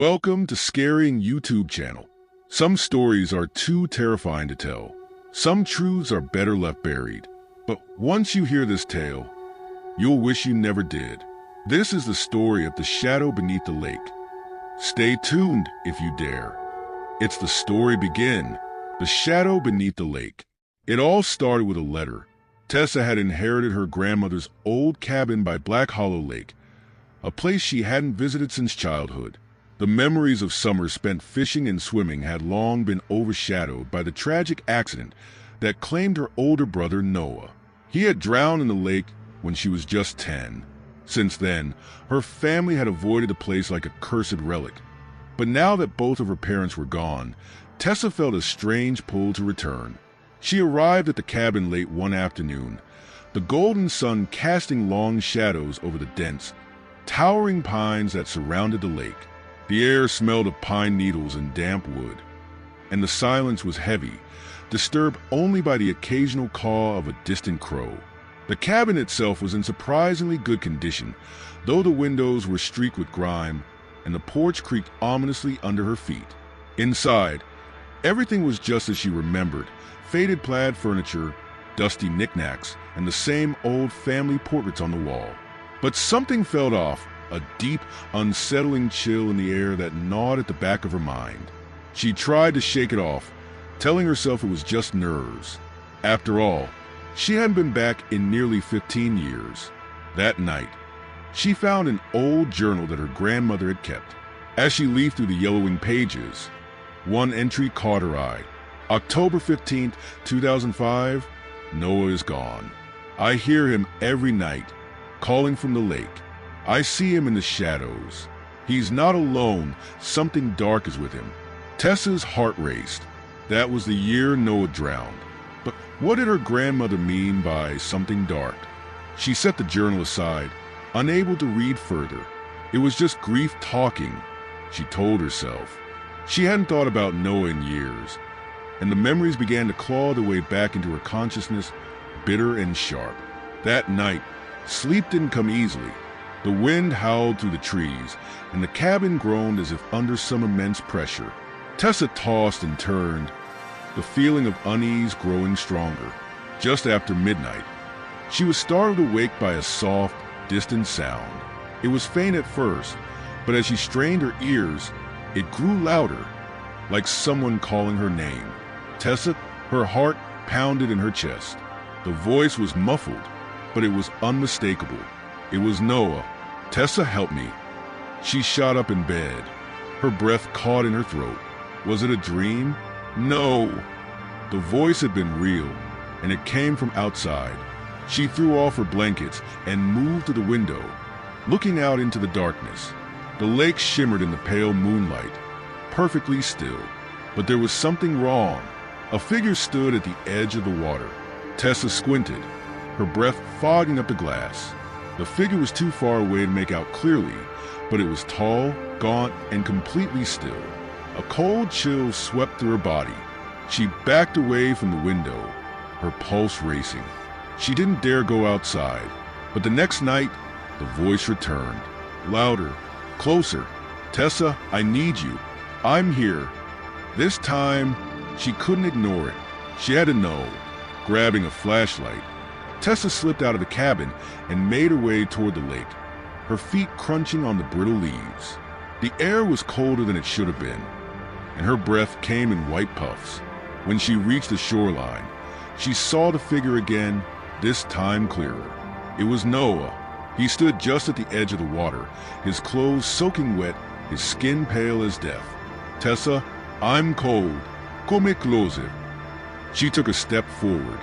Welcome to Scaring YouTube channel. Some stories are too terrifying to tell. Some truths are better left buried. But once you hear this tale, you'll wish you never did. This is the story of the shadow beneath the lake. Stay tuned if you dare. It's the story begin. The shadow beneath the lake. It all started with a letter. Tessa had inherited her grandmother's old cabin by Black Hollow Lake, a place she hadn't visited since childhood. The memories of summers spent fishing and swimming had long been overshadowed by the tragic accident that claimed her older brother Noah. He had drowned in the lake when she was just 10. Since then, her family had avoided the place like a cursed relic. But now that both of her parents were gone, Tessa felt a strange pull to return. She arrived at the cabin late one afternoon, the golden sun casting long shadows over the dense, towering pines that surrounded the lake. The air smelled of pine needles and damp wood, and the silence was heavy, disturbed only by the occasional caw of a distant crow. The cabin itself was in surprisingly good condition, though the windows were streaked with grime, and the porch creaked ominously under her feet. Inside, everything was just as she remembered: faded plaid furniture, dusty knickknacks, and the same old family portraits on the wall. But something felt off. A deep, unsettling chill in the air that gnawed at the back of her mind. She tried to shake it off, telling herself it was just nerves. After all, she hadn't been back in nearly 15 years. That night, she found an old journal that her grandmother had kept. As she leafed through the yellowing pages, one entry caught her eye. October 15th, 2005, Noah is gone. I hear him every night, calling from the lake. I see him in the shadows. He's not alone. Something dark is with him. Tessa's heart raced. That was the year Noah drowned. But what did her grandmother mean by something dark? She set the journal aside, unable to read further. It was just grief talking, she told herself. She hadn't thought about Noah in years, and the memories began to claw their way back into her consciousness, bitter and sharp. That night, sleep didn't come easily. The wind howled through the trees, and the cabin groaned as if under some immense pressure. Tessa tossed and turned, the feeling of unease growing stronger. Just after midnight, she was startled awake by a soft, distant sound. It was faint at first, but as she strained her ears, it grew louder, like someone calling her name. Tessa, her heart pounded in her chest. The voice was muffled, but it was unmistakable. It was Noah. Tessa, help me. She shot up in bed, her breath caught in her throat. Was it a dream? No. The voice had been real, and it came from outside. She threw off her blankets and moved to the window, looking out into the darkness. The lake shimmered in the pale moonlight, perfectly still. But there was something wrong. A figure stood at the edge of the water. Tessa squinted, her breath fogging up the glass. The figure was too far away to make out clearly, but it was tall, gaunt, and completely still. A cold chill swept through her body. She backed away from the window, her pulse racing. She didn't dare go outside, but the next night, the voice returned. Louder, closer. Tessa, I need you. I'm here. This time, she couldn't ignore it. She had to know. Grabbing a flashlight, Tessa slipped out of the cabin and made her way toward the lake, her feet crunching on the brittle leaves. The air was colder than it should have been, and her breath came in white puffs. When she reached the shoreline, she saw the figure again, this time clearer. It was Noah. He stood just at the edge of the water, his clothes soaking wet, his skin pale as death. Tessa, I'm cold. Come closer. She took a step forward,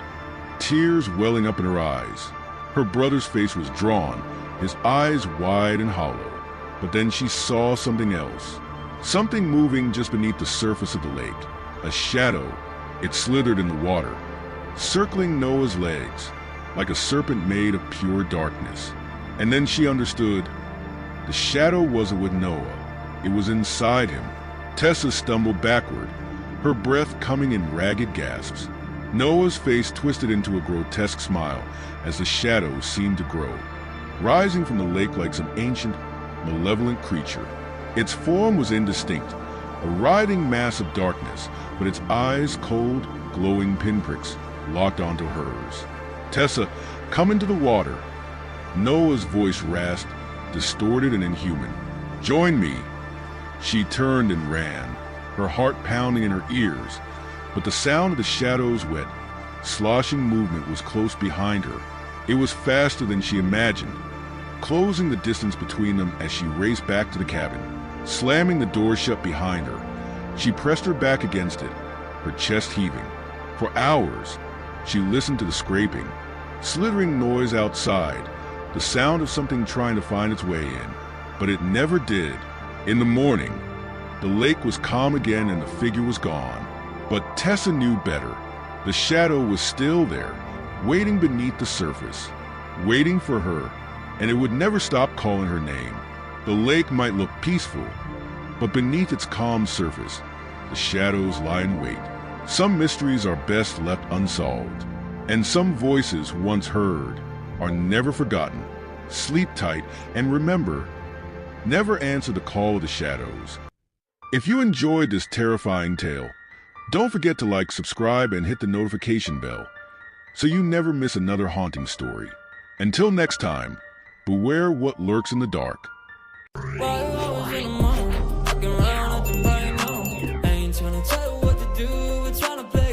tears welling up in her eyes. Her brother's face was drawn, his eyes wide and hollow. But then she saw something else. Something moving just beneath the surface of the lake. A shadow. It slithered in the water, circling Noah's legs, like a serpent made of pure darkness. And then she understood. The shadow wasn't with Noah. It was inside him. Tessa stumbled backward, her breath coming in ragged gasps. Noah's face twisted into a grotesque smile as the shadow seemed to grow, rising from the lake like some ancient, malevolent creature. Its form was indistinct, a writhing mass of darkness, but its eyes, cold, glowing pinpricks, locked onto hers. "Tessa, come into the water." Noah's voice rasped, distorted and inhuman. "Join me." She turned and ran, her heart pounding in her ears, but the sound of the shadows' wet, sloshing movement was close behind her. It was faster than she imagined, closing the distance between them as she raced back to the cabin. Slamming the door shut behind her, she pressed her back against it, her chest heaving. For hours, she listened to the scraping, slithering noise outside, the sound of something trying to find its way in, but it never did. In the morning, the lake was calm again and the figure was gone. But Tessa knew better. The shadow was still there, waiting beneath the surface, waiting for her, and it would never stop calling her name. The lake might look peaceful, but beneath its calm surface, the shadows lie in wait. Some mysteries are best left unsolved, and some voices once heard are never forgotten. Sleep tight and remember, never answer the call of the shadows. If you enjoyed this terrifying tale, don't forget to like, subscribe, and hit the notification bell so you never miss another haunting story. Until next time, beware what lurks in the dark. Why you always in the mood? Fucking around at the right now. I ain't tryna tell you what to do, we're tryna play